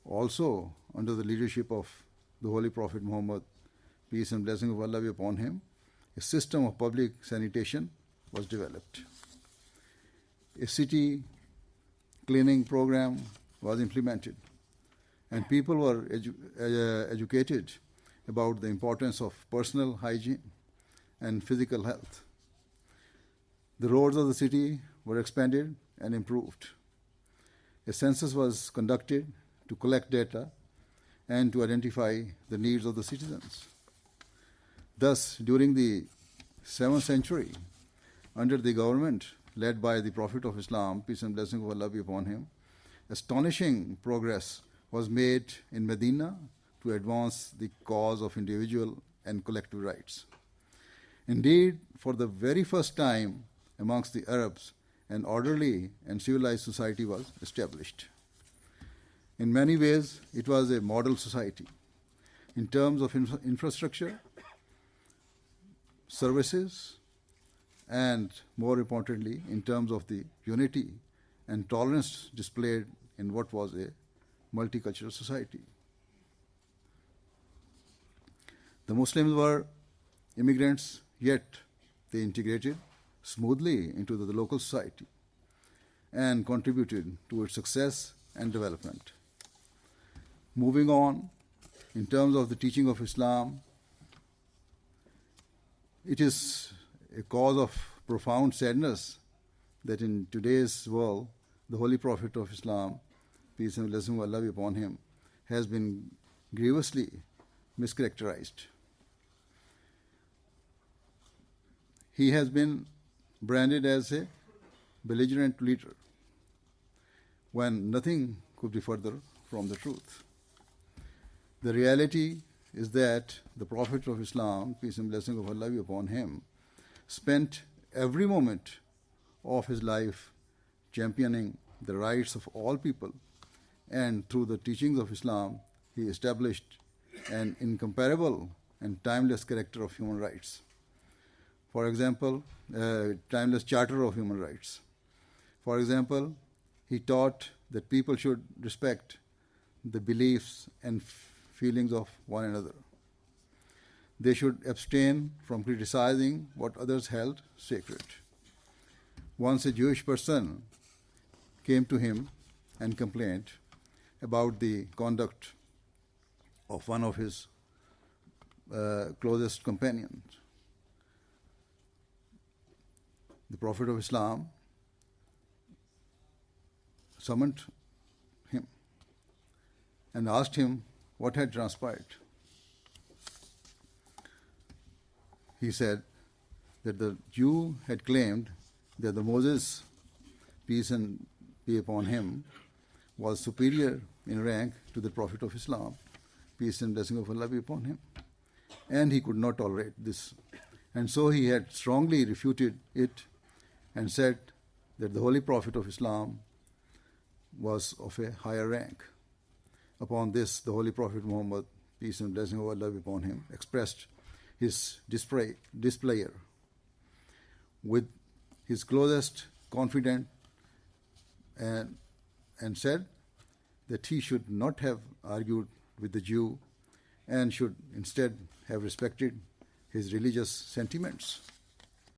Also, under the leadership of the Holy Prophet Muhammad, peace and blessing of Allah be upon him, a system of public sanitation was developed. A city cleaning program was implemented, and people were educated about the importance of personal hygiene and physical health. The roads of the city were expanded and improved. A census was conducted to collect data and to identify the needs of the citizens. Thus, during the 7th century, under the government led by the Prophet of Islam, peace and blessing of Allah be upon him, astonishing progress was made in Medina to advance the cause of individual and collective rights. Indeed, for the very first time amongst the Arabs, an orderly and civilized society was established. In many ways, it was a model society. In terms of infrastructure, services, and more importantly, in terms of the unity and tolerance displayed in what was a multicultural society. The Muslims were immigrants, yet they integrated smoothly into the local society and contributed to its success and development. Moving on, in terms of the teaching of Islam, it is a cause of profound sadness that in today's world, the Holy Prophet of Islam, peace and blessing of Allah be upon him, has been grievously mischaracterized. He has been branded as a belligerent leader when nothing could be further from the truth. The reality is that the Prophet of Islam, peace and blessing of Allah be upon him, spent every moment of his life championing the rights of all people, and through the teachings of Islam, he established an incomparable and timeless character of human rights. For example, timeless charter of human rights. For example, he taught that people should respect the beliefs and feelings of one another. They should abstain from criticizing what others held sacred. Once a Jewish person came to him and complained about the conduct of one of his closest companions. The Prophet of Islam summoned him and asked him what had transpired. He said that the Jew had claimed that the Moses, peace and be upon him, was superior in rank to the Prophet of Islam, peace and blessing of Allah be upon him, and he could not tolerate this. And so he had strongly refuted it and said that the Holy Prophet of Islam was of a higher rank. Upon this, the Holy Prophet Muhammad, peace and blessing of Allah be upon him, expressed his displeasure with his closest confidant and said that he should not have argued with the Jew and should instead have respected his religious sentiments.